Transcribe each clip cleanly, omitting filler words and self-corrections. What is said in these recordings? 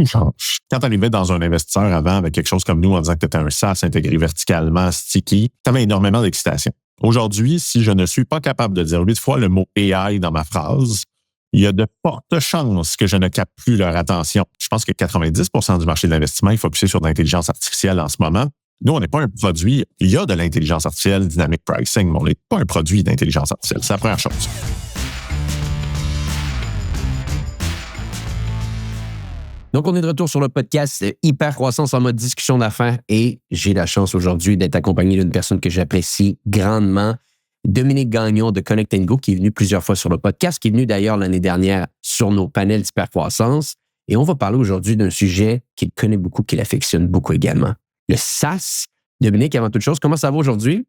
tout change. Quand tu arrivais dans un investisseur avant avec quelque chose comme nous en disant que tu étais un SaaS intégré verticalement, sticky, tu avais énormément d'excitation. Aujourd'hui, si je ne suis pas capable de dire 8 fois le mot AI dans ma phrase, il y a de fortes chances que je ne capte plus leur attention. Je pense que 90% du marché de l'investissement est focusé sur l'intelligence artificielle en ce moment. Nous, on n'est pas un produit. Il y a de l'intelligence artificielle, dynamic pricing, mais on n'est pas un produit d'intelligence artificielle. C'est la première chose. Donc, on est de retour sur le podcast Hyper Croissance en mode discussion d'affaires et j'ai la chance aujourd'hui d'être accompagné d'une personne que j'apprécie grandement, Dominique Gagnon de Connect & Go, qui est venu plusieurs fois sur le podcast, qui est venu d'ailleurs l'année dernière sur nos panels d'Hyper Croissance. Et on va parler aujourd'hui d'un sujet qu'il connaît beaucoup, qu'il affectionne beaucoup également, le SaaS. Dominique, avant toute chose, comment ça va aujourd'hui?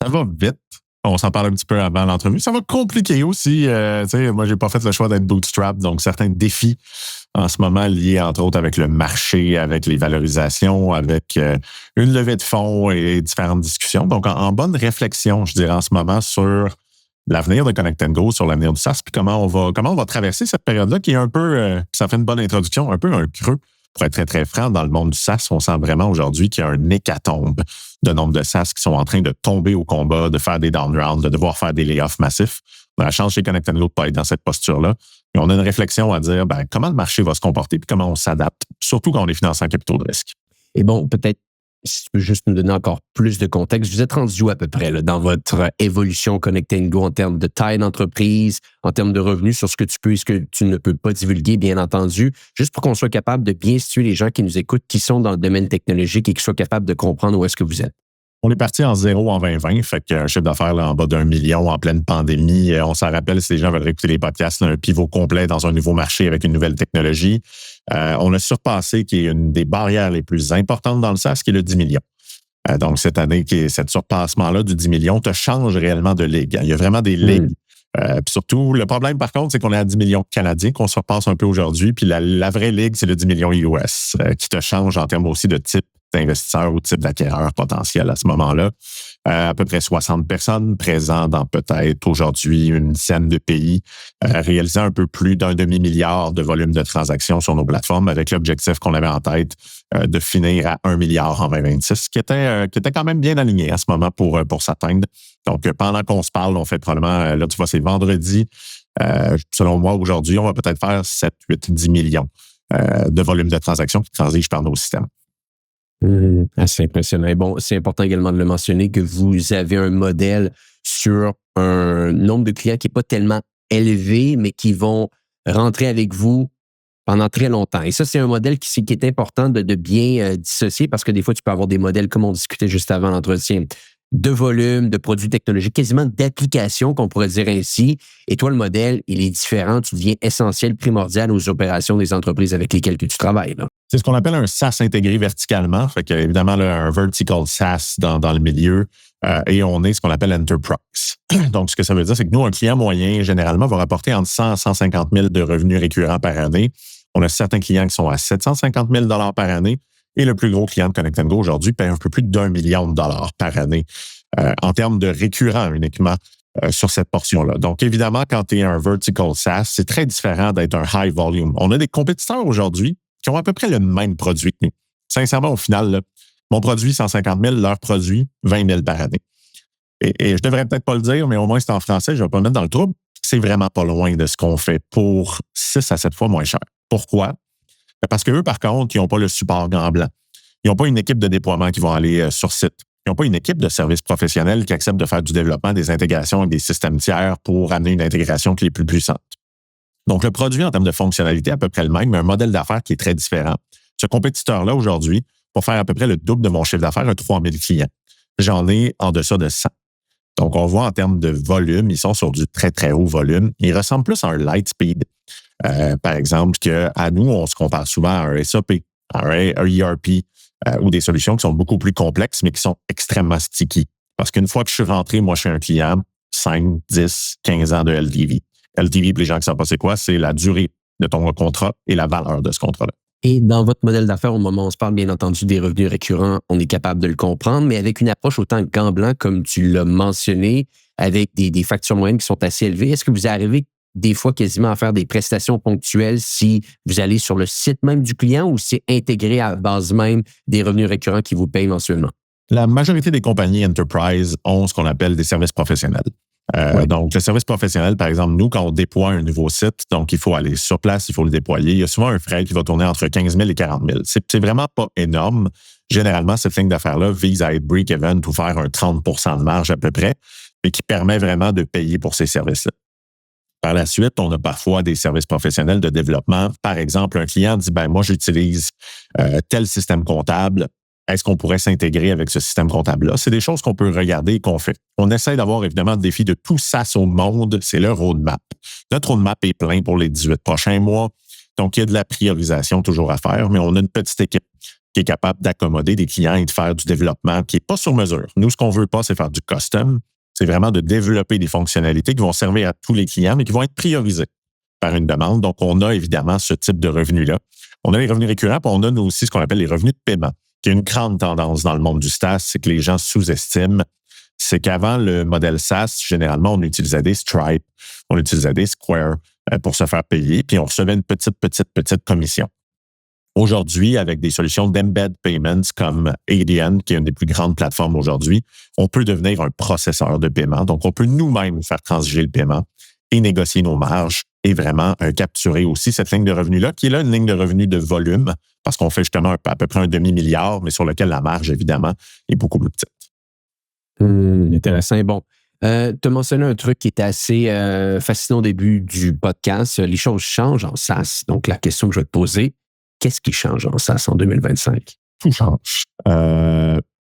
Ça va vite. On s'en parle un petit peu avant l'entrevue. Ça va compliquer aussi. Moi, j'ai pas fait le choix d'être bootstrap, donc certains défis en ce moment liés, entre autres, avec le marché, avec les valorisations, avec une levée de fonds et différentes discussions. Donc, en bonne réflexion, je dirais, en ce moment, sur l'avenir de Connect & Go, sur l'avenir du SaaS, puis comment on va traverser cette période-là qui est un peu, ça fait une bonne introduction, un peu un creux. Pour être très, très franc, dans le monde du SaaS, on sent vraiment aujourd'hui qu'il y a un hécatombe de nombre de SaaS qui sont en train de tomber au combat, de faire des down rounds, de devoir faire des layoffs massifs. On a la chance chez Connect & Go de pas être dans cette posture-là. Et on a une réflexion à dire comment le marché va se comporter puis comment on s'adapte, surtout quand on est financé en capitaux de risque. Et bon, peut-être, si tu peux juste nous donner encore plus de contexte, vous êtes rendu où à peu près là, dans votre évolution Connect & Go en termes de taille d'entreprise, en termes de revenus, sur ce que tu peux et ce que tu ne peux pas divulguer, bien entendu, juste pour qu'on soit capable de bien situer les gens qui nous écoutent, qui sont dans le domaine technologique et qui soient capables de comprendre où est-ce que vous êtes. On est parti en zéro en 2020, fait qu'un chiffre d'affaires là, en bas d'1 million en pleine pandémie. On s'en rappelle, si les gens veulent réécouter les podcasts, là, un pivot complet dans un nouveau marché avec une nouvelle technologie. On a surpassé, qui est une des barrières les plus importantes dans le SaaS, qui est le 10 millions. Donc, cette année, cet surpassement-là du 10 millions te change réellement de ligue. Il y a vraiment des ligues. Puis surtout, le problème, par contre, c'est qu'on est à 10 millions canadiens, qu'on surpasse un peu aujourd'hui. Puis la vraie ligue, c'est le 10 millions US, qui te change en termes aussi de type d'investisseurs ou type d'acquéreurs potentiels à ce moment-là. À peu près 60 personnes présentes dans peut-être aujourd'hui une dizaine de pays, réalisant un peu plus d'1 demi-milliard de volume de transactions sur nos plateformes avec l'objectif qu'on avait en tête de finir à 1 milliard en 2026, qui était quand même bien aligné à ce moment pour s'atteindre. Donc, pendant qu'on se parle, on fait probablement, là tu vois, c'est vendredi. Selon moi, aujourd'hui, on va peut-être faire 7, 8, 10 millions de volume de transactions qui transigent par nos systèmes. Assez impressionnant. Et bon, c'est important également de le mentionner que vous avez un modèle sur un nombre de clients qui n'est pas tellement élevé, mais qui vont rentrer avec vous pendant très longtemps. Et ça, c'est un modèle qui est important de bien dissocier parce que des fois, tu peux avoir des modèles, comme on discutait juste avant l'entretien, de volume, de produits technologiques, quasiment d'applications, qu'on pourrait dire ainsi. Et toi, le modèle, il est différent. Tu deviens essentiel, primordial aux opérations des entreprises avec lesquelles tu travailles, là. C'est ce qu'on appelle un SaaS intégré verticalement. Fait qu'il y a évidemment là, un vertical SaaS dans le milieu et on est ce qu'on appelle enterprise. Donc, ce que ça veut dire, c'est que nous, un client moyen, généralement, va rapporter entre 100 et 150 000 de revenus récurrents par année. On a certains clients qui sont à 750 000 par année et le plus gros client de Connect & Go aujourd'hui paye un peu plus d'1 million de dollars par année en termes de récurrents uniquement sur cette portion-là. Donc, évidemment, quand tu es un vertical SaaS, c'est très différent d'être un high volume. On a des compétiteurs aujourd'hui qui ont à peu près le même produit que nous. Sincèrement, au final, là, mon produit, 150 000, leur produit, 20 000 par année. Et je devrais peut-être pas le dire, mais au moins c'est en français, je vais pas me mettre dans le trouble. C'est vraiment pas loin de ce qu'on fait pour 6 à 7 fois moins cher. Pourquoi? Parce qu'eux, par contre, ils n'ont pas le support gant blanc. Ils n'ont pas une équipe de déploiement qui vont aller sur site. Ils n'ont pas une équipe de services professionnels qui accepte de faire du développement, des intégrations avec des systèmes tiers pour amener une intégration qui est plus puissante. Donc, le produit, en termes de fonctionnalité, est à peu près le même, mais un modèle d'affaires qui est très différent. Ce compétiteur-là, aujourd'hui, pour faire à peu près le double de mon chiffre d'affaires, a 3 000 clients. J'en ai en deçà de 100. Donc, on voit en termes de volume, ils sont sur du très, très haut volume. Ils ressemblent plus à un Lightspeed, par exemple, qu'à nous, on se compare souvent à un SAP, à un ERP ou des solutions qui sont beaucoup plus complexes, mais qui sont extrêmement sticky. Parce qu'une fois que je suis rentré, moi, chez un client, 5, 10, 15 ans de LTV. LTV, pour les gens qui ne savent pas c'est quoi, c'est la durée de ton contrat et la valeur de ce contrat-là. Et dans votre modèle d'affaires, au moment où on se parle, bien entendu, des revenus récurrents, on est capable de le comprendre, mais avec une approche autant gant blanc, comme tu l'as mentionné, avec des factures moyennes qui sont assez élevées, est-ce que vous arrivez des fois quasiment à faire des prestations ponctuelles si vous allez sur le site même du client ou c'est intégré à la base même des revenus récurrents qui vous payent mensuellement? La majorité des compagnies enterprise ont ce qu'on appelle des services professionnels. Ouais. Donc, le service professionnel, par exemple, nous, quand on déploie un nouveau site, donc il faut aller sur place, il faut le déployer, il y a souvent un frais qui va tourner entre 15 000 et 40 000. C'est vraiment pas énorme. Généralement, cette ligne d'affaires-là vise à être break-even pour faire un 30 de marge à peu près, et qui permet vraiment de payer pour ces services-là. Par la suite, on a parfois des services professionnels de développement. Par exemple, un client dit, ben moi, j'utilise tel système comptable. Est-ce qu'on pourrait s'intégrer avec ce système comptable-là? C'est des choses qu'on peut regarder et qu'on fait. On essaie d'avoir évidemment le défi de tout SaaS au monde, c'est le roadmap. Notre roadmap est plein pour les 18 prochains mois. Donc, il y a de la priorisation toujours à faire, mais on a une petite équipe qui est capable d'accommoder des clients et de faire du développement qui n'est pas sur mesure. Nous, ce qu'on veut pas, c'est faire du custom. C'est vraiment de développer des fonctionnalités qui vont servir à tous les clients, mais qui vont être priorisées par une demande. Donc, on a évidemment ce type de revenus-là. On a les revenus récurrents, puis on a aussi ce qu'on appelle les revenus de paiement, qui est une grande tendance dans le monde du SaaS, c'est que les gens sous-estiment. C'est qu'avant le modèle SaaS, généralement, on utilisait des Stripe, on utilisait des Square pour se faire payer, puis on recevait une petite commission. Aujourd'hui, avec des solutions d'embed payments comme Adyen, qui est une des plus grandes plateformes aujourd'hui, on peut devenir un processeur de paiement. Donc, on peut nous-mêmes faire transiger le paiement et négocier nos marges et vraiment capturer aussi cette ligne de revenus-là, qui est là une ligne de revenus de volume, parce qu'on fait justement à peu près un demi-milliard, mais sur lequel la marge, évidemment, est beaucoup plus petite. Intéressant. Bon, tu as mentionné un truc qui était assez fascinant au début du podcast. Les choses changent en SaaS. Donc, la question que je vais te poser, qu'est-ce qui change en SaaS en 2025? Tout change.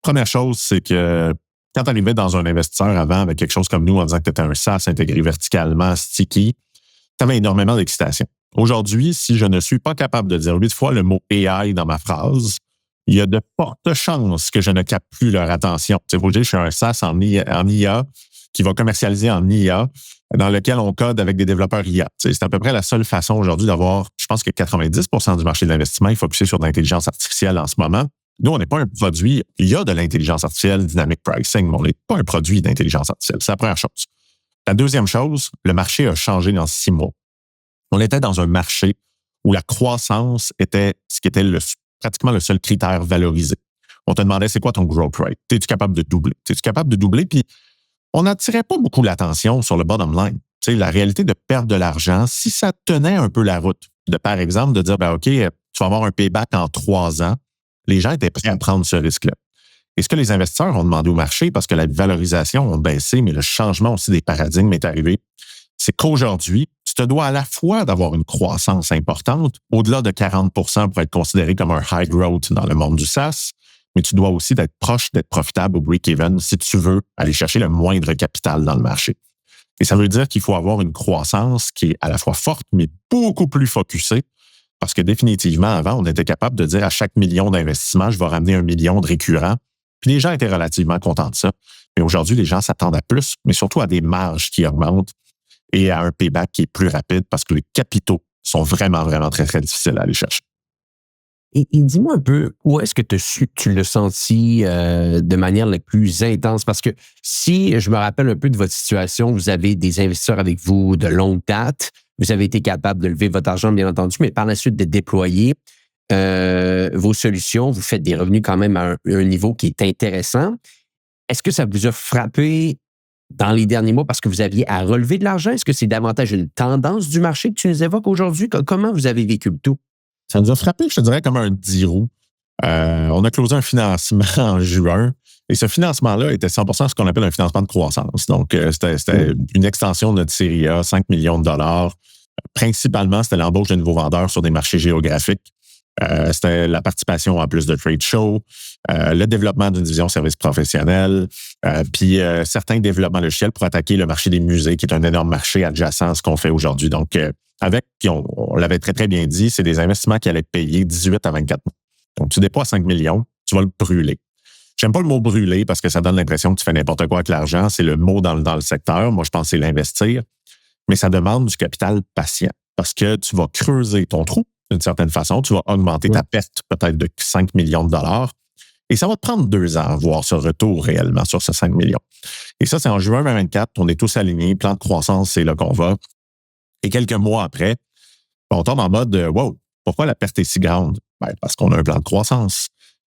Première chose, c'est que quand tu arrivais dans un investisseur avant avec quelque chose comme nous en disant que tu étais un SaaS intégré verticalement, sticky, tu avais énormément d'excitation. Aujourd'hui, si je ne suis pas capable de dire 8 fois le mot AI dans ma phrase, il y a de fortes chances que je ne capte plus leur attention. Tu sais, faut dire, je suis un SaaS en IA qui va commercialiser en IA, dans lequel on code avec des développeurs IA. Tu sais, c'est à peu près la seule façon aujourd'hui d'avoir, je pense que 90% du marché de l'investissement est focusé sur l'intelligence artificielle en ce moment. Nous, on n'est pas un produit. Il y a de l'intelligence artificielle, dynamic pricing, mais on n'est pas un produit d'intelligence artificielle. C'est la première chose. La deuxième chose, le marché a changé dans 6 mois. On était dans un marché où la croissance était ce qui était pratiquement le seul critère valorisé. On te demandait, c'est quoi ton growth rate? Es-tu capable de doubler? Es-tu capable de doubler? Puis, on n'attirait pas beaucoup l'attention sur le bottom line. Tu sais, la réalité de perdre de l'argent, si ça tenait un peu la route, par exemple, de dire, ben OK, tu vas avoir un payback en 3 ans, les gens étaient prêts à prendre ce risque-là. Et ce que les investisseurs ont demandé au marché, parce que la valorisation a baissé, mais le changement aussi des paradigmes est arrivé, c'est qu'aujourd'hui, tu te dois à la fois d'avoir une croissance importante, au-delà de 40 pour être considéré comme un high growth dans le monde du SaaS, mais tu dois aussi d'être proche d'être profitable au break-even si tu veux aller chercher le moindre capital dans le marché. Et ça veut dire qu'il faut avoir une croissance qui est à la fois forte, mais beaucoup plus focusée, parce que définitivement, avant, on était capable de dire à chaque million d'investissements, je vais ramener 1 million de récurrents. Puis les gens étaient relativement contents de ça. Mais aujourd'hui, les gens s'attendent à plus, mais surtout à des marges qui augmentent et à un payback qui est plus rapide parce que les capitaux sont vraiment, vraiment très, très difficiles à aller chercher. Et dis-moi un peu, où est-ce que tu l'as senti de manière la plus intense? Parce que si je me rappelle un peu de votre situation, vous avez des investisseurs avec vous de longue date, vous avez été capable de lever votre argent, bien entendu, mais par la suite de déployer vos solutions, vous faites des revenus quand même à un niveau qui est intéressant. Est-ce que ça vous a frappé dans les derniers mois parce que vous aviez à relever de l'argent? Est-ce que c'est davantage une tendance du marché que tu nous évoques aujourd'hui? Comment vous avez vécu le tout? Ça nous a frappé, je te dirais, comme un 10 roues. On a closé un financement en juin et ce financement-là était 100% ce qu'on appelle un financement de croissance. Donc, c'était une extension de notre série A, 5 millions de dollars. Principalement, c'était l'embauche de nouveaux vendeurs sur des marchés géographiques. C'était la participation à plus de trade shows, le développement d'une division services professionnels, puis certains développements logiciels pour attaquer le marché des musées, qui est un énorme marché adjacent à ce qu'on fait aujourd'hui. Donc, puis on l'avait très, très bien dit, c'est des investissements qui allaient être payés 18 à 24 mois. Donc, tu déploies 5 millions, tu vas le brûler. J'aime pas le mot brûler parce que ça donne l'impression que tu fais n'importe quoi avec l'argent. C'est le mot dans le secteur. Moi, je pense que c'est l'investir. Mais ça demande du capital patient parce que tu vas creuser ton trou d'une certaine façon. Tu vas augmenter ta perte peut-être de 5 millions de dollars. Et ça va te prendre 2 ans à voir ce retour réellement sur ces 5 millions. Et ça, c'est en juin 2024. On est tous alignés. Plan de croissance, c'est là qu'on va. Et quelques mois après, on tombe en mode wow, pourquoi la perte est si grande? Ben, parce qu'on a un plan de croissance.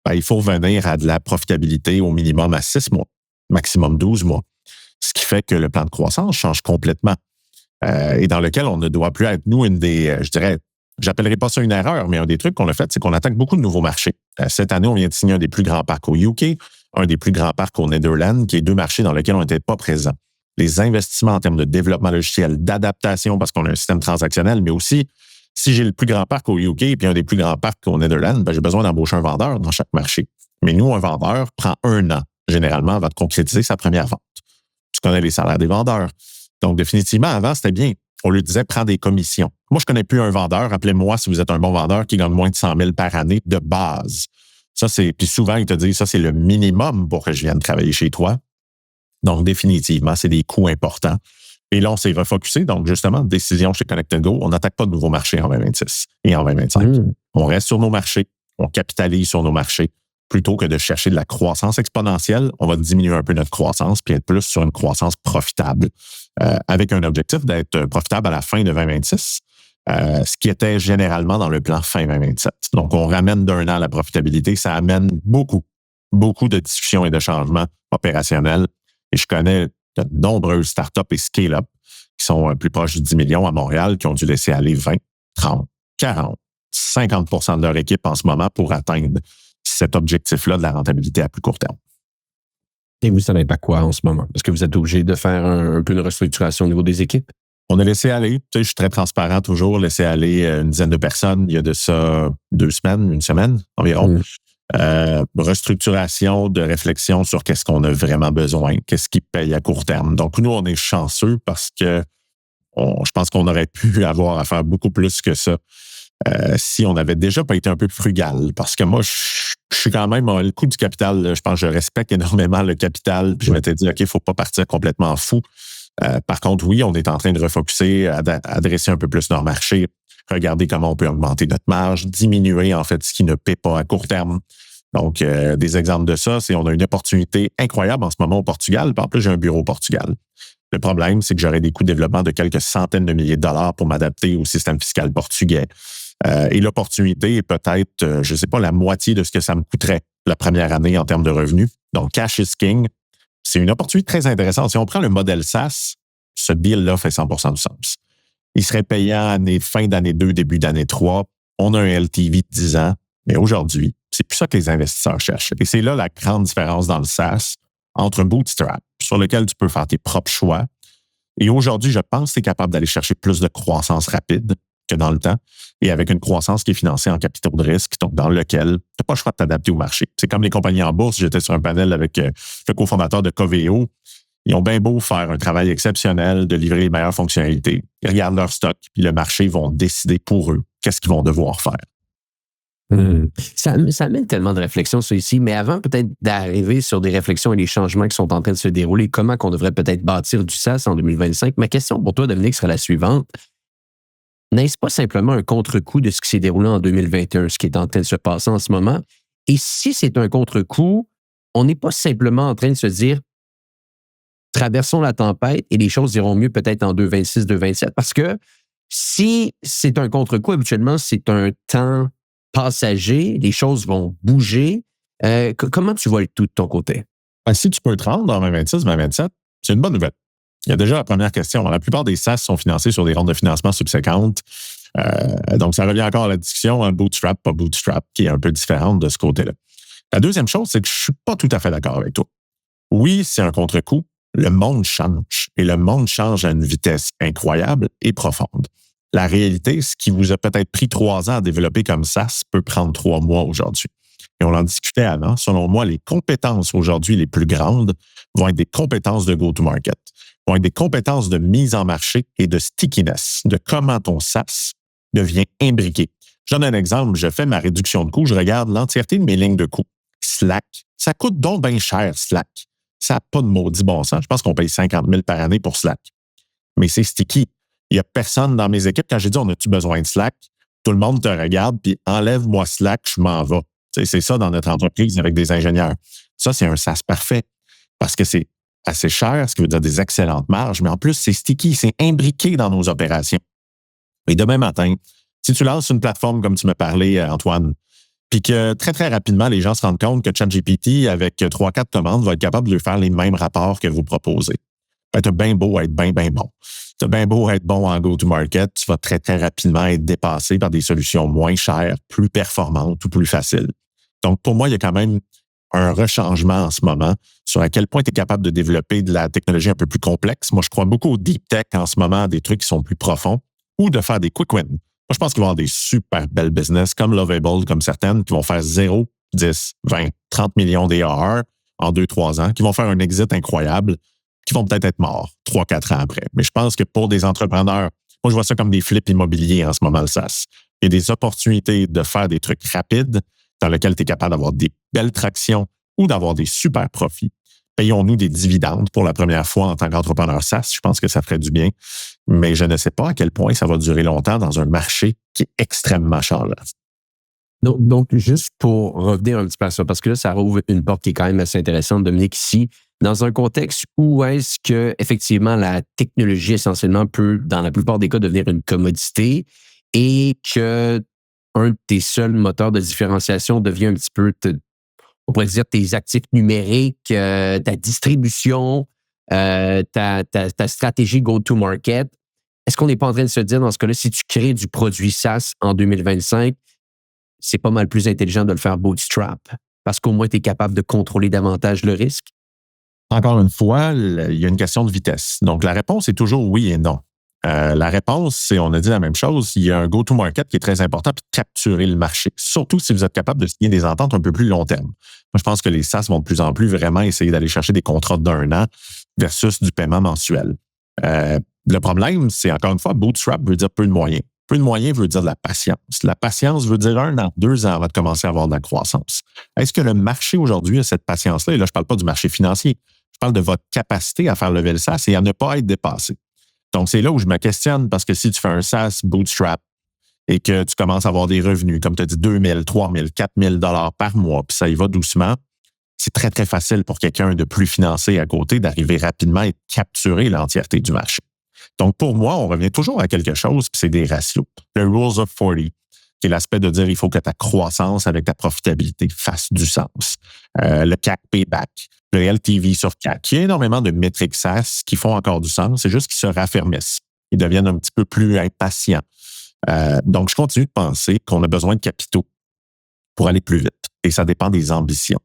Ben, il faut revenir à de la profitabilité au minimum à 6 mois, maximum 12 mois. Ce qui fait que le plan de croissance change complètement. Et dans lequel on ne doit plus être, nous, une des, je dirais, j'appellerai pas ça une erreur, mais un des trucs qu'on a fait, c'est qu'on attaque beaucoup de nouveaux marchés. Cette année, on vient de signer un des plus grands parcs au UK, un des plus grands parcs au Netherlands, qui est 2 marchés dans lesquels on n'était pas présent. Les investissements en termes de développement logiciel, d'adaptation, parce qu'on a un système transactionnel, mais aussi, si j'ai le plus grand parc au UK et puis un des plus grands parcs au Netherlands, ben, j'ai besoin d'embaucher un vendeur dans chaque marché. Mais nous, un vendeur prend 1 an, généralement, avant de concrétiser sa première vente. Tu connais les salaires des vendeurs. Donc, définitivement, avant, c'était bien. On lui disait, prends des commissions. Moi, je connais plus un vendeur. Appelez-moi si vous êtes un bon vendeur qui gagne moins de 100 000 par année de base. Ça, c'est, puis souvent, ils te disent, ça, c'est le minimum pour que je vienne travailler chez toi. Donc, définitivement, c'est des coûts importants. Et là, on s'est refocusé. Donc, justement, décision chez Connect & Go, on n'attaque pas de nouveaux marchés en 2026 et en 2025. On reste sur nos marchés, on capitalise sur nos marchés. Plutôt que de chercher de la croissance exponentielle, on va diminuer un peu notre croissance puis être plus sur une croissance profitable, avec un objectif d'être profitable à la fin de 2026, ce qui était généralement dans le plan fin 2027. Donc, on ramène d'1 an la profitabilité. Ça amène beaucoup de discussions et de changements opérationnels. Et je connais de nombreuses startups et scale-up qui sont plus proches du 10 millions à Montréal, qui ont dû laisser aller 20, 30, 40, 50% de leur équipe en ce moment pour atteindre cet objectif-là de la rentabilité à plus court terme. Et vous savez pas quoi en ce moment? Est-ce que vous êtes obligé de faire un peu de restructuration au niveau des équipes? On a laissé aller. Tu sais, je suis très transparent toujours, laissé aller une dizaine de personnes. Il y a de ça 2 semaines, 1 semaine environ. Restructuration de réflexion sur qu'est-ce qu'on a vraiment besoin, qu'est-ce qui paye à court terme. Donc, nous, on est chanceux parce que je pense qu'on aurait pu avoir à faire beaucoup plus que ça. Si on n'avait déjà pas été un peu frugal. Parce que moi, je suis quand même, le coût du capital, je pense que je respecte énormément le capital. Puis je m'étais dit, OK, il ne faut pas partir complètement fou. Par contre, oui, on est en train de refocuser, adresser un peu plus notre marché, regarder comment on peut augmenter notre marge, diminuer en fait ce qui ne paie pas à court terme. Donc, des exemples de ça, c'est on a une opportunité incroyable en ce moment au Portugal. Puis en plus, j'ai un bureau au Portugal. Le problème, c'est que j'aurais des coûts de développement de quelques centaines de milliers de dollars pour m'adapter au système fiscal portugais. Et l'opportunité est peut-être, je ne sais pas, la moitié de ce que ça me coûterait la première année en termes de revenus. Donc, cash is king. C'est une opportunité très intéressante. Si on prend le modèle SaaS, ce deal-là fait 100% du sens. Il serait payant fin d'année 2, début d'année 3. On a un LTV de 10 ans. Mais aujourd'hui, c'est plus ça que les investisseurs cherchent. Et c'est là la grande différence dans le SaaS entre un bootstrap sur lequel tu peux faire tes propres choix. Et aujourd'hui, je pense que tu es capable d'aller chercher plus de croissance rapide que dans le temps et avec une croissance qui est financée en capitaux de risque, donc dans lequel tu n'as pas le choix de t'adapter au marché. C'est comme les compagnies en bourse. J'étais sur un panel avec le cofondateur de Coveo. Ils ont bien beau faire un travail exceptionnel de livrer les meilleures fonctionnalités. Ils regardent leur stock, puis le marché vont décider pour eux qu'est-ce qu'ils vont devoir faire. Ça amène tellement de réflexions, ça ici, mais avant peut-être d'arriver sur des réflexions et les changements qui sont en train de se dérouler, comment qu'on devrait peut-être bâtir du SaaS en 2025, ma question pour toi, Dominique, sera la suivante. N'est-ce pas simplement un contre-coup de ce qui s'est déroulé en 2021, ce qui est en train de se passer en ce moment? Et si c'est un contre-coup, on n'est pas simplement en train de se dire traversons la tempête et les choses iront mieux peut-être en 2026, 2027, parce que si c'est un contre-coup, habituellement, c'est un temps passager, les choses vont bouger. Comment tu vois le tout de ton côté? Si tu peux te rendre en 2026, 2027, c'est une bonne nouvelle. Il y a déjà la première question. La plupart des SaaS sont financés sur des rondes de financement subséquentes. Donc, ça revient encore à la discussion, bootstrap, pas bootstrap, qui est un peu différente de ce côté-là. La deuxième chose, c'est que je ne suis pas tout à fait d'accord avec toi. Oui, c'est un contre-coup. Le monde change. Et le monde change à une vitesse incroyable et profonde. La réalité, ce qui vous a peut-être pris 3 ans à développer comme SaaS peut prendre 3 mois aujourd'hui. Et on en discutait avant. Selon moi, les compétences aujourd'hui les plus grandes vont être des compétences de go-to-market, vont être des compétences de mise en marché et de stickiness, de comment ton SaaS devient imbriqué. Je donne un exemple. Je fais ma réduction de coûts. Je regarde l'entièreté de mes lignes de coûts. Slack, ça coûte donc bien cher, Slack. Ça n'a pas de maudit bon sens. Je pense qu'on paye 50 000 par année pour Slack. Mais c'est sticky. Il n'y a personne dans mes équipes. Quand j'ai dit, on a-tu besoin de Slack? Tout le monde te regarde, puis enlève-moi Slack, je m'en vais. C'est ça dans notre entreprise avec des ingénieurs. Ça, c'est un SaaS parfait parce que c'est assez cher, ce qui veut dire des excellentes marges, mais en plus, c'est sticky, c'est imbriqué dans nos opérations. Et demain matin, si tu lances une plateforme comme tu me parlais, Antoine, puis que très, très rapidement, les gens se rendent compte que ChatGPT, avec 3-4 commandes, va être capable de faire les mêmes rapports que vous proposez. Ben, t'as bien beau être bien, bien bon. T'as bien beau être bon en go-to-market, tu vas très, très rapidement être dépassé par des solutions moins chères, plus performantes ou plus faciles. Donc, pour moi, il y a quand même un rechangement en ce moment sur à quel point tu es capable de développer de la technologie un peu plus complexe. Moi, je crois beaucoup au deep tech en ce moment, des trucs qui sont plus profonds, ou de faire des quick wins. Moi, je pense qu'ils vont avoir des super belles business, comme Lovable, comme certaines, qui vont faire 0, 10, 20, 30 millions d'ARR en 2-3 ans, qui vont faire un exit incroyable, qui vont peut-être être morts 3-4 ans après. Mais je pense que pour des entrepreneurs, moi, je vois ça comme des flips immobiliers en ce moment, le SaaS. Il y a des opportunités de faire des trucs rapides dans lesquels tu es capable d'avoir des belles tractions ou d'avoir des super profits. Payons-nous des dividendes pour la première fois en tant qu'entrepreneur SaaS. Je pense que ça ferait du bien. Mais je ne sais pas à quel point ça va durer longtemps dans un marché qui est extrêmement changeant. Donc, juste pour revenir un petit peu à ça, parce que là, ça rouvre une porte qui est quand même assez intéressante, Dominique, ici, dans un contexte où est-ce que, effectivement, la technologie, essentiellement, peut, dans la plupart des cas, devenir une commodité et que un de tes seuls moteurs de différenciation devient un petit peu, on pourrait dire, tes actifs numériques, ta distribution, ta stratégie go-to-market. Est-ce qu'on n'est pas en train de se dire, dans ce cas-là, si tu crées du produit SaaS en 2025, c'est pas mal plus intelligent de le faire bootstrap parce qu'au moins, tu es capable de contrôler davantage le risque? Encore une fois, il y a une question de vitesse. Donc, la réponse est toujours oui et non. La réponse, c'est, on a dit la même chose, il y a un go-to-market qui est très important pour capturer le marché, surtout si vous êtes capable de signer des ententes un peu plus long terme. Moi, je pense que les SaaS vont de plus en plus vraiment essayer d'aller chercher des contrats d'1 an versus du paiement mensuel. Le problème, c'est encore une fois, bootstrap veut dire peu de moyens. Peu de moyens veut dire de la patience. La patience veut dire 1 an, 2 ans avant de commencer à avoir de la croissance. Est-ce que le marché aujourd'hui a cette patience-là? Et là, je ne parle pas du marché financier. Je parle de votre capacité à faire lever le SaaS et à ne pas être dépassé. Donc, c'est là où je me questionne parce que si tu fais un SaaS bootstrap et que tu commences à avoir des revenus, comme tu as dit, 2 000, 3 000, 4 000 $ par mois, puis ça y va doucement, c'est très, très facile pour quelqu'un de plus financé à côté d'arriver rapidement et de capturer l'entièreté du marché. Donc, pour moi, on revient toujours à quelque chose, puis c'est des ratios. Le Rules of 40, qui est l'aspect de dire il faut que ta croissance avec ta profitabilité fasse du sens. Le CAC payback, le LTV sur CAC. Il y a énormément de métriques SaaS qui font encore du sens, c'est juste qu'ils se raffermissent. Ils deviennent un petit peu plus impatients. Donc, je continue de penser qu'on a besoin de capitaux pour aller plus vite. Et ça dépend des ambitions.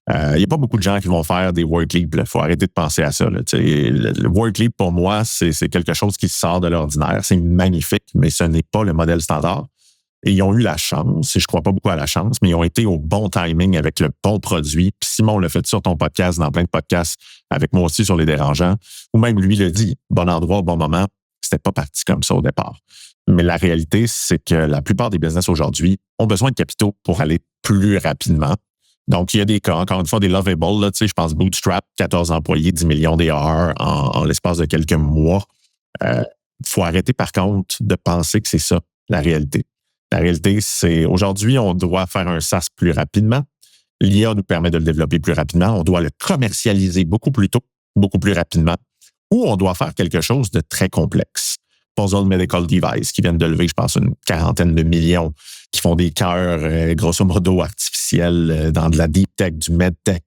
Il n'y a pas beaucoup de gens qui vont faire des work leap. Il faut arrêter de penser à ça. Le work leap, pour moi, c'est quelque chose qui sort de l'ordinaire. C'est magnifique, mais ce n'est pas le modèle standard. Et ils ont eu la chance, et je ne crois pas beaucoup à la chance, mais ils ont été au bon timing avec le bon produit. Puis Simon l'a fait sur ton podcast, dans plein de podcasts, avec moi aussi sur Les Dérangeants, ou même lui le dit, bon endroit au bon moment. C'était pas parti comme ça au départ. Mais la réalité, c'est que la plupart des business aujourd'hui ont besoin de capitaux pour aller plus rapidement. Donc, il y a des cas, encore une fois, des Lovable, là, je pense Bootstrap, 14 employés, 10 millions d'ARR en l'espace de quelques mois. Faut arrêter, par contre, de penser que c'est ça, la réalité. La réalité, c'est aujourd'hui, on doit faire un SaaS plus rapidement. L'IA nous permet de le développer plus rapidement. On doit le commercialiser beaucoup plus tôt, beaucoup plus rapidement. Ou on doit faire quelque chose de très complexe. Puzzle Medical Device, qui viennent de lever, je pense, une 40aine de millions, qui font des cœurs, grosso modo, artificiels dans de la deep tech, du medtech,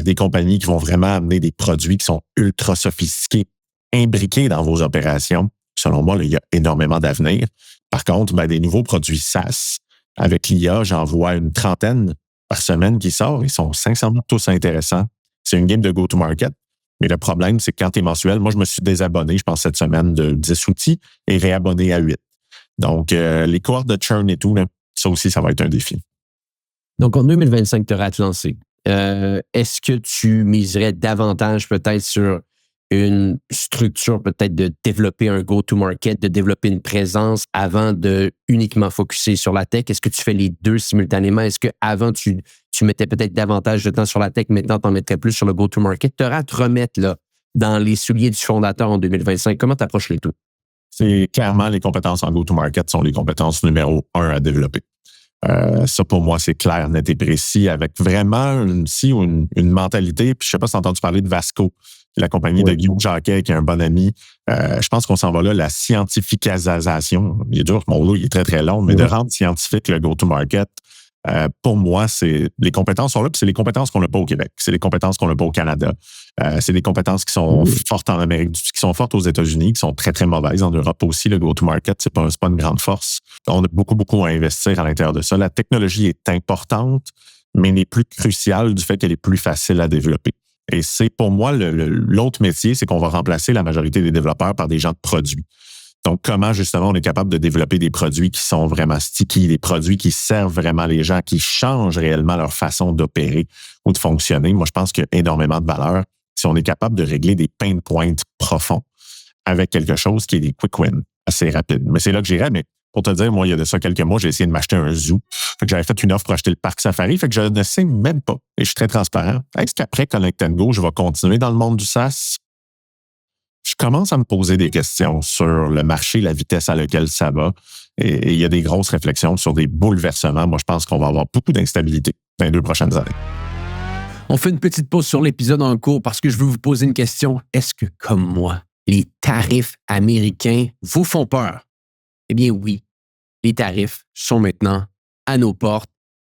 des compagnies qui vont vraiment amener des produits qui sont ultra sophistiqués, imbriqués dans vos opérations. Selon moi, là, il y a énormément d'avenir. Par contre, des nouveaux produits SaaS, avec l'IA, j'en vois une 30aine par semaine qui sort. Ils sont sincèrement tous intéressants. C'est une game de go-to-market. Mais le problème, c'est que quand tu es mensuel, moi, je me suis désabonné, je pense, cette semaine de 10 outils et réabonné à 8. Donc, les cohortes de churn et tout, là, ça aussi, ça va être un défi. Donc, en 2025, tu auras à te lancer. Est-ce que tu miserais davantage peut-être sur une structure, peut-être de développer un go-to-market, de développer une présence avant de uniquement focusser sur la tech? Est-ce que tu fais les deux simultanément? Est-ce qu'avant, tu mettais peut-être davantage de temps sur la tech, maintenant, tu en mettrais plus sur le go-to-market? Tu auras à te remettre là, dans les souliers du fondateur en 2025. Comment tu approches les tout? C'est clairement les compétences en go-to-market sont les compétences numéro 1 à développer. Ça, pour moi, c'est clair, net et précis, avec vraiment une mentalité. Puis je ne sais pas si tu as entendu parler de Vasco, la compagnie de Guillaume Jacquet, qui est un bon ami. Je pense qu'on s'en va là, la scientificisation. Il est dur, mon mot, il est très, très long, mais de rendre scientifique le go-to-market, pour moi, les compétences sont là, puis c'est les compétences qu'on n'a pas au Québec. C'est les compétences qu'on n'a pas au Canada. C'est des compétences qui sont fortes en Amérique, qui sont fortes aux États-Unis, qui sont très, très mauvaises. En Europe aussi, le go-to-market, c'est pas une grande force. On a beaucoup, beaucoup à investir à l'intérieur de ça. La technologie est importante, mais n'est plus cruciale du fait qu'elle est plus facile à développer. Et c'est pour moi, l'autre métier, c'est qu'on va remplacer la majorité des développeurs par des gens de produits. Donc, comment, justement, on est capable de développer des produits qui sont vraiment sticky, des produits qui servent vraiment les gens, qui changent réellement leur façon d'opérer ou de fonctionner. Moi, je pense qu'il y a énormément de valeur si on est capable de régler des pain points profonds avec quelque chose qui est des quick wins assez rapides. Mais c'est là que j'irais. Mais pour te dire, moi, il y a de ça quelques mois, j'ai essayé de m'acheter un zoo. Fait que j'avais fait une offre pour acheter le parc Safari. Fait que je ne sais même pas. Et je suis très transparent. Est-ce qu'après Connect & Go, je vais continuer dans le monde du SaaS? Je commence à me poser des questions sur le marché, la vitesse à laquelle ça va. Et il y a des grosses réflexions sur des bouleversements. Moi, je pense qu'on va avoir beaucoup d'instabilité dans les 2 prochaines années. On fait une petite pause sur l'épisode en cours parce que je veux vous poser une question. Est-ce que, comme moi, les tarifs américains vous font peur? Eh bien oui, les tarifs sont maintenant à nos portes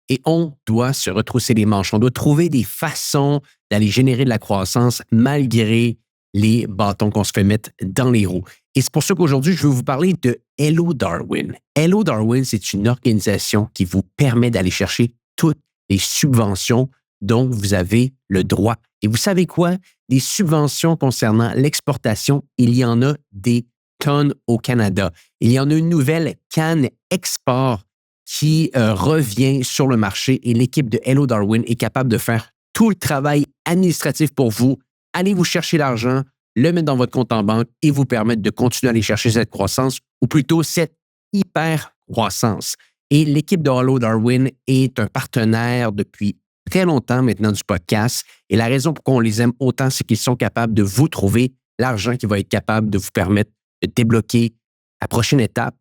et on doit se retrousser les manches. On doit trouver des façons d'aller générer de la croissance malgré les bâtons qu'on se fait mettre dans les roues. Et c'est pour ça qu'aujourd'hui, je veux vous parler de Hello Darwin. Hello Darwin, c'est une organisation qui vous permet d'aller chercher toutes les subventions dont vous avez le droit. Et vous savez quoi? Des subventions concernant l'exportation, il y en a des tonnes au Canada. Il y en a une nouvelle Cannes Export qui revient sur le marché et l'équipe de Hello Darwin est capable de faire tout le travail administratif pour vous. Allez vous chercher l'argent, le mettre dans votre compte en banque et vous permettre de continuer à aller chercher cette croissance ou plutôt cette hyper-croissance. Et l'équipe de Hello Darwin est un partenaire depuis très longtemps maintenant du podcast. Et la raison pour laquelle on les aime autant, c'est qu'ils sont capables de vous trouver l'argent qui va être capable de vous permettre de débloquer la prochaine étape,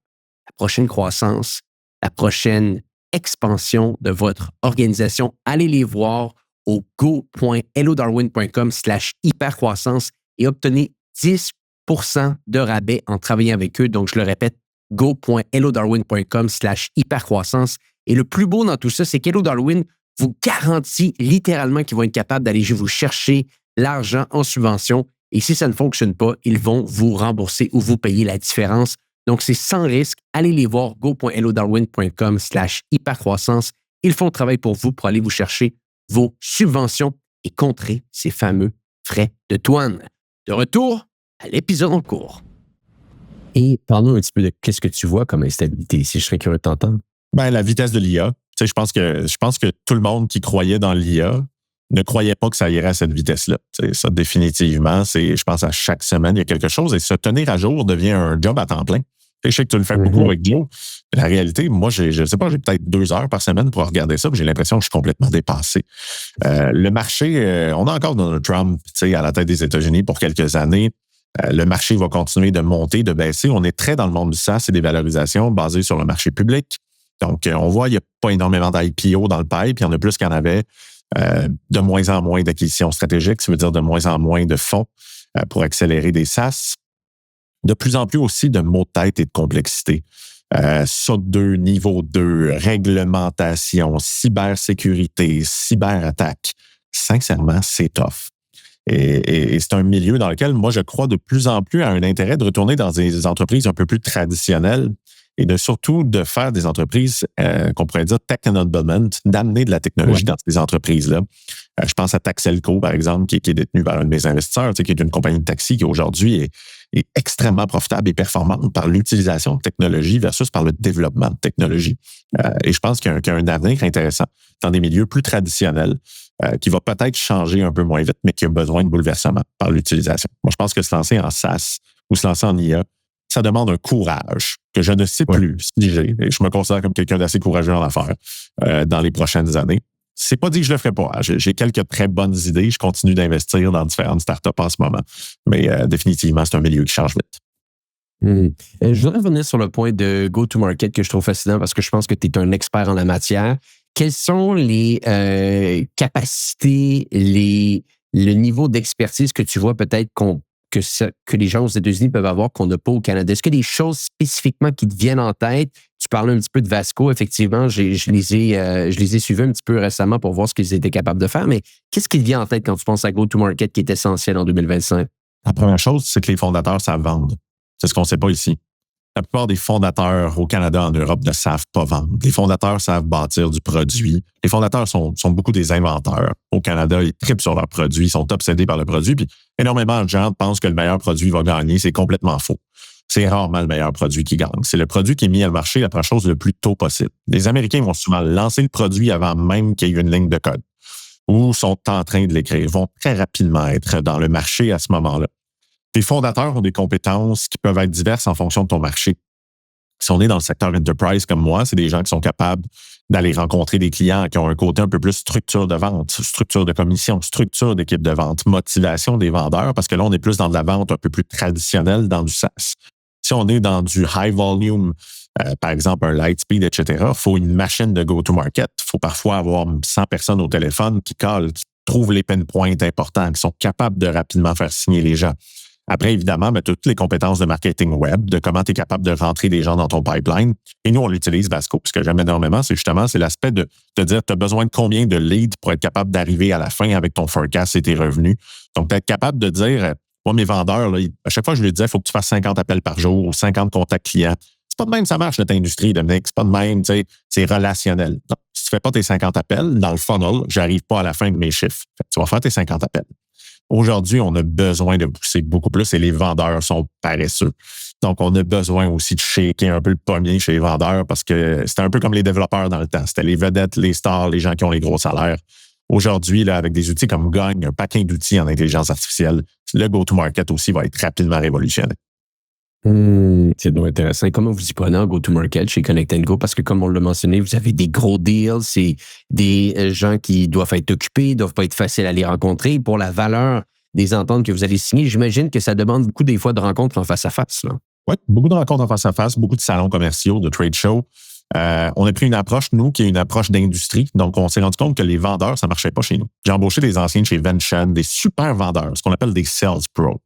la prochaine croissance, la prochaine expansion de votre organisation. Allez les voir au go.hellodarwin.com/hypercroissance et obtenez 10% de rabais en travaillant avec eux. Donc, je le répète, go.hellodarwin.com/hypercroissance. Et le plus beau dans tout ça, c'est qu'Hello Darwin vous garantit littéralement qu'ils vont être capables d'aller vous chercher l'argent en subvention. Et si ça ne fonctionne pas, ils vont vous rembourser ou vous payer la différence. Donc, c'est sans risque. Allez les voir, go.hellodarwin.com/hypercroissance. Ils font le travail pour vous pour aller vous chercher vos subventions et contrer ces fameux frais de douane. De retour à l'épisode en cours. Et parlons un petit peu de qu'est-ce que tu vois comme instabilité ici. Je serais curieux de t'entendre. Ben, la vitesse de l'IA. Tu sais, je pense que tout le monde qui croyait dans l'IA ne croyait pas que ça irait à cette vitesse-là. Tu sais, ça, définitivement, je pense à chaque semaine, il y a quelque chose et se tenir à jour devient un job à temps plein. Je sais que tu le fais beaucoup avec Joe. La réalité, moi, je ne sais pas, j'ai peut-être 2 heures par semaine pour regarder ça, mais j'ai l'impression que je suis complètement dépassé. Le marché, on a encore Donald Trump à la tête des États-Unis pour quelques années. Le marché va continuer de monter, de baisser. On est très dans le monde du SaaS et des valorisations basées sur le marché public. Donc, on voit, il n'y a pas énormément d'IPO dans le pipe, il y en a plus qu'il y en avait. De moins en moins d'acquisitions stratégiques, ça veut dire de moins en moins de fonds pour accélérer des SaaS. De plus en plus aussi de mots de tête et de complexité. SOC 2, niveau 2, réglementation, cybersécurité, cyberattaque. Sincèrement, c'est tough. Et c'est un milieu dans lequel, moi, je crois de plus en plus à un intérêt de retourner dans des entreprises un peu plus traditionnelles et surtout de faire des entreprises qu'on pourrait dire tech enablement, d'amener de la technologie dans ces entreprises-là. Je pense à Taxelco, par exemple, qui est détenu par un de mes investisseurs, qui est une compagnie de taxi qui aujourd'hui est extrêmement profitable et performante par l'utilisation de technologie versus par le développement de technologie. Et je pense qu'il y a un avenir intéressant dans des milieux plus traditionnels qui va peut-être changer un peu moins vite, mais qui a besoin de bouleversement par l'utilisation. Moi, je pense que se lancer en SaaS ou se lancer en IA, ça demande un courage que je ne sais plus si j'ai. Et je me considère comme quelqu'un d'assez courageux en affaires dans les prochaines années. C'est pas dit que je le ferai pas. J'ai quelques très bonnes idées. Je continue d'investir dans différentes startups en ce moment. Mais définitivement, c'est un milieu qui change vite. Je voudrais revenir sur le point de go-to-market que je trouve fascinant parce que je pense que tu es un expert en la matière. Quelles sont les capacités, les le niveau d'expertise que tu vois peut-être que les gens aux États-Unis peuvent avoir qu'on n'a pas au Canada? Est-ce qu'il y a des choses spécifiquement qui te viennent en tête? Tu parlais un petit peu de Vasco, effectivement, je les ai suivis un petit peu récemment pour voir ce qu'ils étaient capables de faire, mais qu'est-ce qui te vient en tête quand tu penses à Go-to-Market qui est essentiel en 2025? La première chose, c'est que les fondateurs savent vendre. C'est ce qu'on ne sait pas ici. La plupart des fondateurs au Canada, en Europe, ne savent pas vendre. Les fondateurs savent bâtir du produit. Les fondateurs sont beaucoup des inventeurs. Au Canada, ils trippent sur leurs produits, ils sont obsédés par le produit. Puis énormément de gens pensent que le meilleur produit va gagner. C'est complètement faux. C'est rarement le meilleur produit qui gagne. C'est le produit qui est mis à le marché la première chose le plus tôt possible. Les Américains vont souvent lancer le produit avant même qu'il y ait une ligne de code ou sont en train de l'écrire. Ils vont très rapidement être dans le marché à ce moment-là. Les fondateurs ont des compétences qui peuvent être diverses en fonction de ton marché. Si on est dans le secteur enterprise comme moi, c'est des gens qui sont capables d'aller rencontrer des clients qui ont un côté un peu plus structure de vente, structure de commission, structure d'équipe de vente, motivation des vendeurs, parce que là, on est plus dans de la vente un peu plus traditionnelle, dans du SaaS. Si on est dans du high volume, par exemple un Lightspeed, etc., il faut une machine de go-to-market. Il faut parfois avoir 100 personnes au téléphone qui collent, qui trouvent les pain points importants, qui sont capables de rapidement faire signer les gens. Après, évidemment, tu as toutes les compétences de marketing web, de comment tu es capable de rentrer des gens dans ton pipeline. Et nous, on l'utilise, Vasco. Ce que j'aime énormément, c'est l'aspect de te dire, tu as besoin de combien de leads pour être capable d'arriver à la fin avec ton forecast et tes revenus. Donc, d'être capable de dire, moi, mes vendeurs, là, à chaque fois, je lui disais, il faut que tu fasses 50 appels par jour ou 50 contacts clients. C'est pas de même ça marche, notre industrie, Dominique. C'est pas de même, tu sais, c'est relationnel. Donc, si tu fais pas tes 50 appels, dans le funnel, j'arrive pas à la fin de mes chiffres. Tu vas faire tes 50 appels. Aujourd'hui, on a besoin de pousser beaucoup plus et les vendeurs sont paresseux. Donc, on a besoin aussi de shaker un peu le pommier chez les vendeurs parce que c'était un peu comme les développeurs dans le temps. C'était les vedettes, les stars, les gens qui ont les gros salaires. Aujourd'hui, là, avec des outils comme Gong, un paquet d'outils en intelligence artificielle, le go-to-market aussi va être rapidement révolutionné. C'est donc intéressant. Comment vous y prenez en go-to-market chez Connect & Go? Parce que, comme on l'a mentionné, vous avez des gros deals, c'est des gens qui doivent être occupés, doivent pas être faciles à les rencontrer. Pour la valeur des ententes que vous allez signer, j'imagine que ça demande beaucoup des fois de rencontres en face-à-face. Oui, beaucoup de rencontres en face-à-face, beaucoup de salons commerciaux, de trade shows. On a pris une approche, nous, qui est une approche d'industrie. Donc, on s'est rendu compte que les vendeurs, ça marchait pas chez nous. J'ai embauché des anciens de chez Vention, des super vendeurs, ce qu'on appelle des sales pros.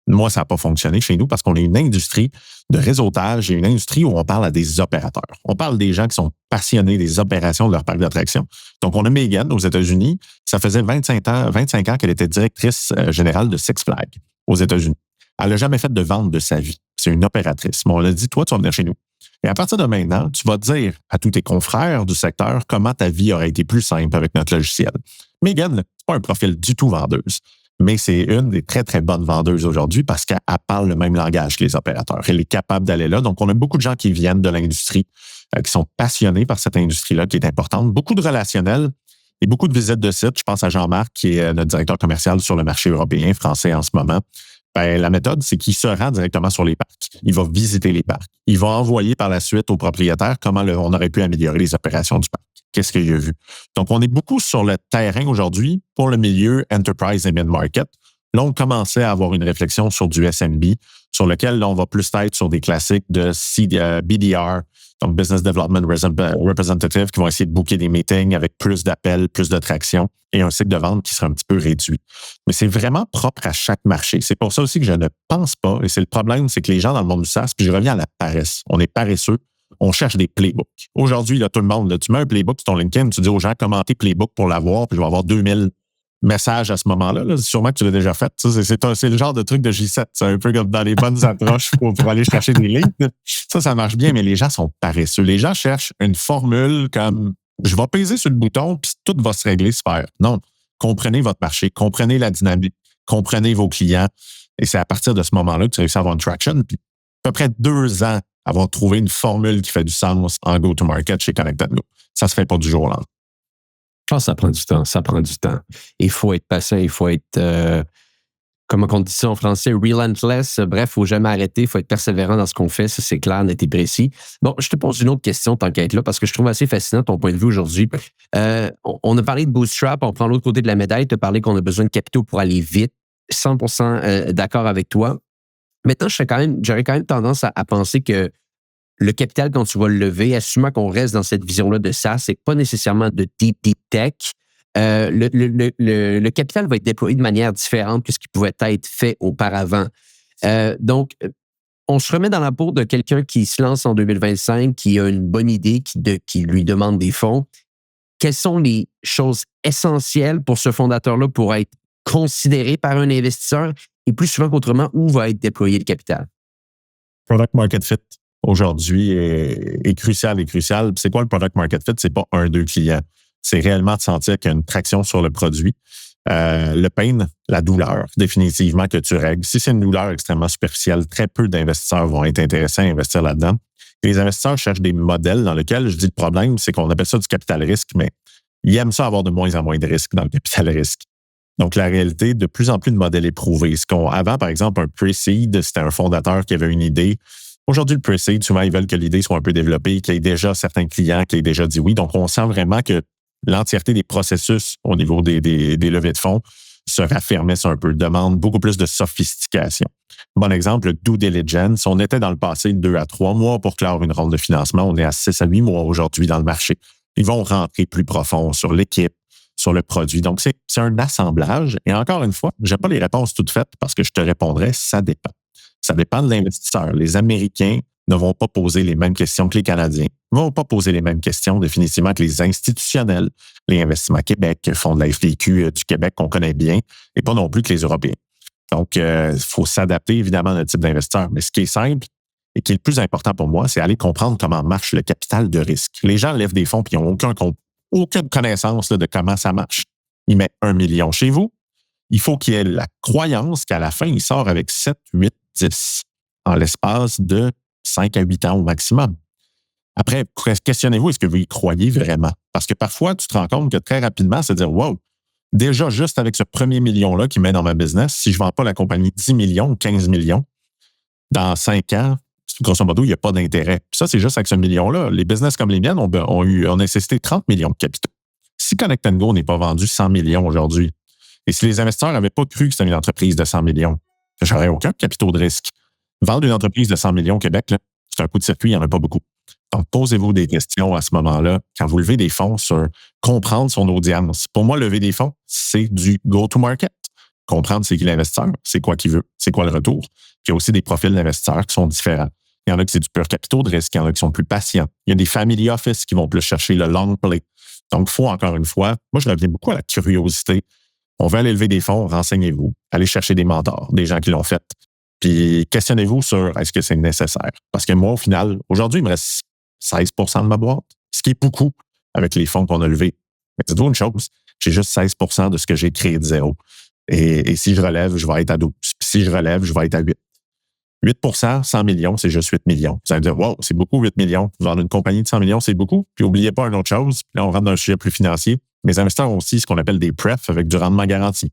Moi, ça n'a pas fonctionné chez nous parce qu'on est une industrie de réseautage et une industrie où on parle à des opérateurs. On parle des gens qui sont passionnés des opérations de leur parc d'attractions. Donc, on a Megan aux États-Unis. Ça faisait 25 ans qu'elle était directrice générale de Six Flags aux États-Unis. Elle n'a jamais fait de vente de sa vie. C'est une opératrice. Mais on a dit, toi, tu vas venir chez nous. Et à partir de maintenant, tu vas dire à tous tes confrères du secteur comment ta vie aurait été plus simple avec notre logiciel. Megan, c'est pas un profil du tout vendeuse. Mais c'est une des très, très bonnes vendeuses aujourd'hui parce qu'elle parle le même langage que les opérateurs. Elle est capable d'aller là. Donc, on a beaucoup de gens qui viennent de l'industrie, qui sont passionnés par cette industrie-là qui est importante. Beaucoup de relationnels et beaucoup de visites de sites. Je pense à Jean-Marc, qui est notre directeur commercial sur le marché européen, français en ce moment. Ben, la méthode, c'est qu'il se rend directement sur les parcs. Il va visiter les parcs. Il va envoyer par la suite au propriétaire comment on aurait pu améliorer les opérations du parc. Qu'est-ce qu'il a vu? Donc, on est beaucoup sur le terrain aujourd'hui pour le milieu enterprise et mid-market. Là, on commençait à avoir une réflexion sur du SMB, sur lequel là, on va plus être sur des classiques de BDR, donc Business Development Representative, qui vont essayer de booker des meetings avec plus d'appels, plus de traction et un cycle de vente qui sera un petit peu réduit. Mais c'est vraiment propre à chaque marché. C'est pour ça aussi que je ne pense pas, et c'est le problème, c'est que les gens dans le monde du SaaS, puis je reviens à la paresse, on est paresseux, on cherche des playbooks. Aujourd'hui, là, tout le monde, là, tu mets un playbook sur ton LinkedIn, tu dis aux gens, commentez playbook pour l'avoir, puis je vais avoir 2000 messages à ce moment-là. Là. Sûrement que tu l'as déjà fait. C'est le genre de truc de J7. C'est un peu comme dans les bonnes approches pour aller chercher des leads. Ça marche bien, mais les gens sont paresseux. Les gens cherchent une formule comme je vais peser sur le bouton, puis tout va se régler, se faire. Non. Comprenez votre marché, comprenez la dynamique, comprenez vos clients. Et c'est à partir de ce moment-là que tu réussis à avoir une traction. Puis, à peu près 2 ans, avoir trouvé une formule qui fait du sens en go-to-market chez Connect & Go. Ça se fait pas du jour au lendemain. Je pense que ça prend du temps. Ça prend du temps. Il faut être patient, il faut être, comment on dit ça en français, relentless. Bref, il faut jamais arrêter, il faut être persévérant dans ce qu'on fait. Ça, c'est clair, net et précis. Bon, je te pose une autre question tant qu'à être là, parce que je trouve assez fascinant ton point de vue aujourd'hui. On a parlé de bootstrap, on prend l'autre côté de la médaille. Tu as parlé qu'on a besoin de capitaux pour aller vite. 100% d'accord avec toi. Maintenant, j'aurais quand même tendance à penser que le capital, quand tu vas le lever, assumant qu'on reste dans cette vision-là de SaaS, c'est pas nécessairement de deep tech. le capital va être déployé de manière différente que ce qui pouvait être fait auparavant. Donc, on se remet dans la peau de quelqu'un qui se lance en 2025, qui a une bonne idée, qui lui demande des fonds. Quelles sont les choses essentielles pour ce fondateur-là pour être considéré par un investisseur et plus souvent qu'autrement, où va être déployé le capital? Product market fit aujourd'hui est crucial et crucial. C'est quoi le product market fit? C'est pas un, deux clients. C'est réellement de sentir qu'il y a une traction sur le produit. Le pain, la douleur, définitivement que tu règles. Si c'est une douleur extrêmement superficielle, très peu d'investisseurs vont être intéressés à investir là-dedans. Et les investisseurs cherchent des modèles dans lesquels, je dis le problème, c'est qu'on appelle ça du capital risque, mais ils aiment ça avoir de moins en moins de risques dans le capital risque. Donc, la réalité, de plus en plus de modèles éprouvés. Avant, par exemple, un pre-seed, c'était un fondateur qui avait une idée. Aujourd'hui, le pre-seed, souvent, ils veulent que l'idée soit un peu développée, qu'il y ait déjà certains clients qui aient déjà dit oui. Donc, on sent vraiment que l'entièreté des processus au niveau des levées de fonds se raffermissent un peu, demande beaucoup plus de sophistication. Bon exemple, le due diligence. On était dans le passé 2 à 3 mois pour clore une ronde de financement. On est à 6 à 8 mois aujourd'hui dans le marché. Ils vont rentrer plus profond sur l'équipe, sur le produit. Donc, c'est un assemblage. Et encore une fois, je n'ai pas les réponses toutes faites parce que je te répondrais, ça dépend. Ça dépend de l'investisseur. Les Américains ne vont pas poser les mêmes questions que les Canadiens, ne vont pas poser les mêmes questions définitivement que les institutionnels, les Investissements Québec, Fonds de la FTQ du Québec qu'on connaît bien, et pas non plus que les Européens. Donc, il faut s'adapter évidemment à notre type d'investisseur. Mais ce qui est simple et qui est le plus important pour moi, c'est aller comprendre comment marche le capital de risque. Les gens lèvent des fonds et ils n'ont aucune connaissance de comment ça marche. Ils mettent 1 million chez vous. Il faut qu'il y ait la croyance qu'à la fin, il sort avec 7, 8, 10 en l'espace de 5 à 8 ans au maximum. Après, questionnez-vous, est-ce que vous y croyez vraiment? Parce que parfois, tu te rends compte que très rapidement, c'est de dire, wow, déjà juste avec ce premier million-là qui met dans ma business, si je ne vends pas la compagnie 10 millions ou 15 millions, dans 5 ans, grosso modo, il n'y a pas d'intérêt. Puis ça, c'est juste avec ce million-là. Les business comme les miennes ont nécessité 30 millions de capitaux. Si Connect & Go n'est pas vendu 100 millions aujourd'hui, et si les investisseurs n'avaient pas cru que c'était une entreprise de 100 millions, j'aurais aucun capital de risque. Vendre une entreprise de 100 millions au Québec, là, c'est un coup de circuit, il n'y en a pas beaucoup. Donc, posez-vous des questions à ce moment-là quand vous levez des fonds sur comprendre son audience. Pour moi, lever des fonds, c'est du go-to-market. Comprendre c'est qui l'investisseur, c'est quoi qu'il veut, c'est quoi le retour. Puis il y a aussi des profils d'investisseurs qui sont différents. Il y en a qui c'est du pur capital de risque, il y en a qui sont plus patients. Il y a des family office qui vont plus chercher le long play. Donc, il faut encore une fois, moi, je reviens beaucoup à la curiosité. On veut aller lever des fonds, renseignez-vous. Allez chercher des mentors, des gens qui l'ont fait. Puis questionnez-vous sur est-ce que c'est nécessaire. Parce que moi, au final, aujourd'hui, il me reste 16 de ma boîte, ce qui est beaucoup avec les fonds qu'on a levés. Mais dites-vous une chose, j'ai juste 16 de ce que j'ai créé de zéro. Et si je relève, je vais être à 12. Puis si je relève, je vais être à 8. 8 100 millions, c'est juste 8 millions. Vous allez me dire, wow, c'est beaucoup, 8 millions. Vendre une compagnie de 100 millions, c'est beaucoup. Puis n'oubliez pas une autre chose. Puis là, on rentre dans un sujet plus financier. Mes investisseurs ont aussi ce qu'on appelle des pref avec du rendement garanti.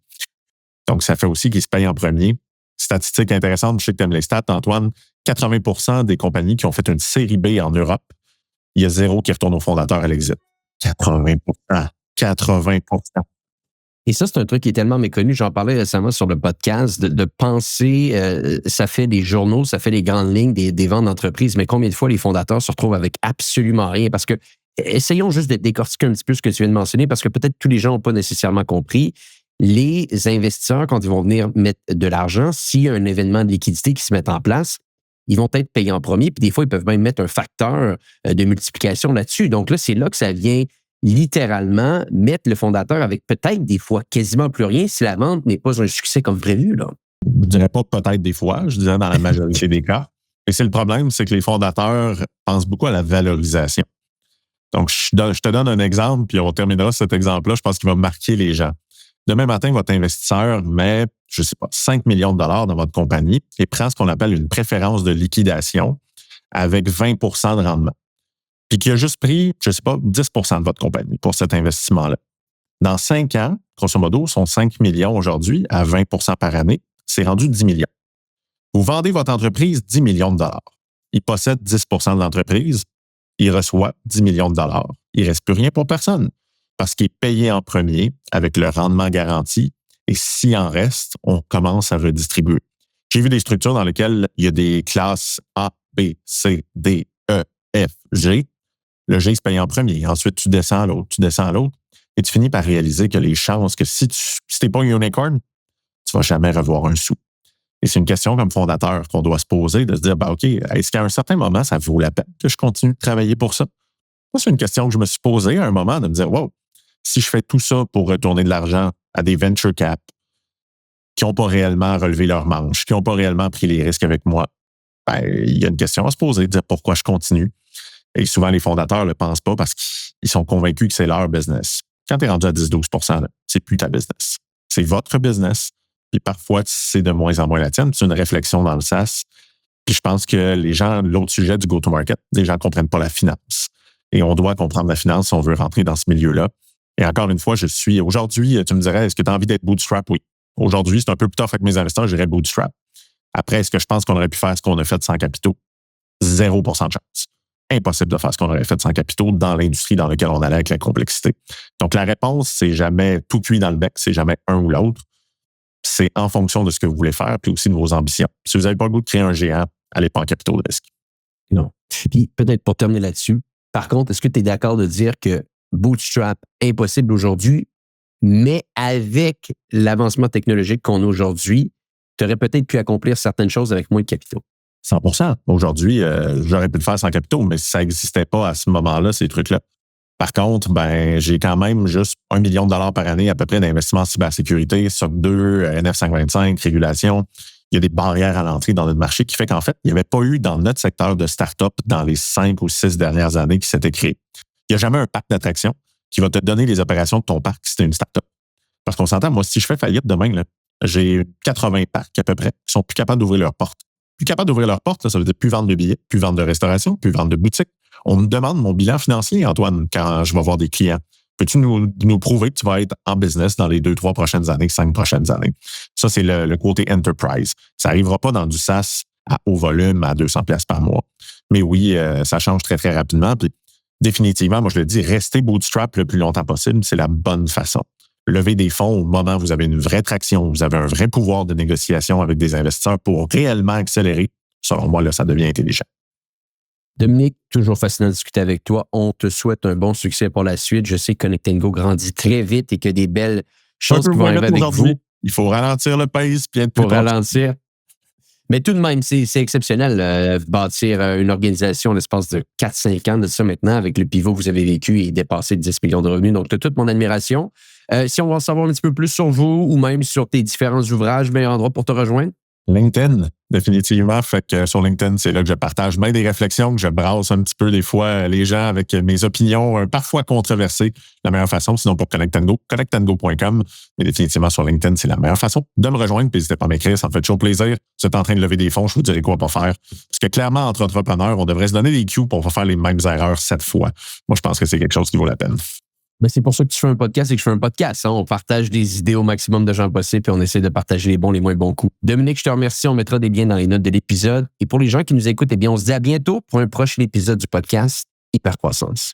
Donc, ça fait aussi qu'ils se payent en premier. Statistique intéressante, je sais que tu aimes les stats, Antoine. 80 des compagnies qui ont fait une série B en Europe, il y a 0 qui retourne au fondateur à l'exit. 80 80 Et ça, c'est un truc qui est tellement méconnu. J'en parlais récemment sur le podcast de penser, ça fait des journaux, ça fait les grandes lignes des ventes d'entreprise, mais combien de fois les fondateurs se retrouvent avec absolument rien? Parce que, essayons juste de décortiquer un petit peu ce que tu viens de mentionner, parce que peut-être tous les gens n'ont pas nécessairement compris. Les investisseurs, quand ils vont venir mettre de l'argent, s'il y a un événement de liquidité qui se met en place, ils vont être payés en premier, puis des fois, ils peuvent même mettre un facteur de multiplication là-dessus. Donc là, c'est là que ça vient littéralement mettre le fondateur avec peut-être des fois quasiment plus rien si la vente n'est pas un succès comme prévu, là. Je ne dirais pas peut-être des fois, je dirais dans la majorité des cas. Et c'est le problème, c'est que les fondateurs pensent beaucoup à la valorisation. Donc, je te donne un exemple, puis on terminera cet exemple-là, je pense qu'il va marquer les gens. Demain matin, votre investisseur met, je ne sais pas, 5 millions de dollars dans votre compagnie et prend ce qu'on appelle une préférence de liquidation avec 20 de rendement. Puis qui a juste pris, je ne sais pas, 10 de votre compagnie pour cet investissement-là. Dans 5 ans, grosso modo, son 5 millions aujourd'hui à 20 par année, c'est rendu 10 millions. Vous vendez votre entreprise 10 millions de dollars. Il possède 10 de l'entreprise, il reçoit 10 millions de dollars. Il ne reste plus rien pour personne parce qu'il est payé en premier avec le rendement garanti et s'il en reste, on commence à redistribuer. J'ai vu des structures dans lesquelles il y a des classes A, B, C, D, E, F, G. Le G se paye en premier. Ensuite, tu descends à l'autre, tu descends à l'autre. Et tu finis par réaliser que les chances que si t'es pas un unicorn, tu vas jamais revoir un sou. Et c'est une question comme fondateur qu'on doit se poser, de se dire, OK, est-ce qu'à un certain moment, ça vaut la peine que je continue de travailler pour ça? Ça, c'est une question que je me suis posée à un moment, de me dire, wow, si je fais tout ça pour retourner de l'argent à des venture cap qui n'ont pas réellement relevé leurs manches, qui n'ont pas réellement pris les risques avec moi, ben, il y a une question à se poser, de dire pourquoi je continue. Et souvent, les fondateurs ne le pensent pas parce qu'ils sont convaincus que c'est leur business. Quand tu es rendu à 10-12 %, c'est plus ta business. C'est votre business. Puis parfois, c'est de moins en moins la tienne. C'est une réflexion dans le SaaS. Puis je pense que les gens, l'autre sujet du go-to-market, les gens ne comprennent pas la finance. Et on doit comprendre la finance si on veut rentrer dans ce milieu-là. Et encore une fois, aujourd'hui, tu me dirais, est-ce que tu as envie d'être bootstrap? Oui. Aujourd'hui, c'est un peu plus tough avec mes investisseurs, je dirais bootstrap. Après, est-ce que je pense qu'on aurait pu faire ce qu'on a fait sans capitaux? 0% de chance. Impossible de faire ce qu'on aurait fait sans capitaux dans l'industrie dans laquelle on allait avec la complexité. Donc, la réponse, c'est jamais tout cuit dans le bec, c'est jamais un ou l'autre. C'est en fonction de ce que vous voulez faire, puis aussi de vos ambitions. Si vous n'avez pas le goût de créer un géant, allez pas en capitaux de risque. Non. Puis peut-être pour terminer là-dessus, par contre, est-ce que tu es d'accord de dire que bootstrap, impossible aujourd'hui, mais avec l'avancement technologique qu'on a aujourd'hui, tu aurais peut-être pu accomplir certaines choses avec moins de capitaux? 100%. Aujourd'hui, j'aurais pu le faire sans capitaux, mais ça n'existait pas à ce moment-là, ces trucs-là. Par contre, j'ai quand même juste $1 million par année à peu près d'investissement en cybersécurité, SOC 2, NF525, régulation. Il y a des barrières à l'entrée dans notre marché qui fait qu'en fait, il n'y avait pas eu dans notre secteur de start-up dans les 5 ou 6 dernières années qui s'était créé. Il n'y a jamais un parc d'attraction qui va te donner les opérations de ton parc si c'est une start-up. Parce qu'on s'entend, moi, si je fais faillite demain, là, j'ai 80 parcs à peu près qui sont plus capables d'ouvrir leurs portes. Plus capables d'ouvrir leurs portes, ça veut dire plus vendre de billets, plus vendre de restauration, plus vendre de boutiques. On me demande mon bilan financier, Antoine, quand je vais voir des clients. Peux-tu nous prouver que tu vas être en business dans les 2-3 prochaines années, 5 prochaines années? Ça, c'est le côté enterprise. Ça n'arrivera pas dans du SaaS à haut volume, à 200$ par mois. Mais oui, ça change très, très rapidement. Puis, définitivement, moi, je le dis, rester bootstrap le plus longtemps possible, c'est la bonne façon. Lever des fonds au moment où vous avez une vraie traction, vous avez un vrai pouvoir de négociation avec des investisseurs pour réellement accélérer. Selon moi, là, ça devient intelligent. Dominique, toujours fascinant de discuter avec toi. On te souhaite un bon succès pour la suite. Je sais que Connect & Go grandit très vite et qu'il y a des belles choses qui vont arriver avec vous. Il faut ralentir le pace puis être pour ralentir. Mais tout de même, c'est exceptionnel bâtir une organisation en l'espace de 4-5 ans de ça maintenant avec le pivot que vous avez vécu et dépasser 10 millions de revenus. Donc, tu as toute mon admiration. Si on va en savoir un petit peu plus sur vous ou même sur tes différents ouvrages, meilleur endroit pour te rejoindre? LinkedIn, définitivement. Fait que sur LinkedIn, c'est là que je partage même des réflexions, que je brasse un petit peu des fois les gens avec mes opinions parfois controversées. La meilleure façon, sinon pour Connect & Go, connectandgo.com. Mais définitivement sur LinkedIn, c'est la meilleure façon de me rejoindre. Puis n'hésitez pas à m'écrire, ça me fait toujours plaisir. Vous êtes en train de lever des fonds, je vous dirai quoi pas faire. Parce que clairement, entre entrepreneurs, on devrait se donner des cues pour pas faire les mêmes erreurs 7 fois. Moi, je pense que c'est quelque chose qui vaut la peine. Mais c'est pour ça que tu fais un podcast et que je fais un podcast. Hein? On partage des idées au maximum de gens possible et on essaie de partager les bons, les moins bons coups. Dominique, je te remercie. On mettra des liens dans les notes de l'épisode. Et pour les gens qui nous écoutent, eh bien, on se dit à bientôt pour un prochain épisode du podcast Hypercroissance.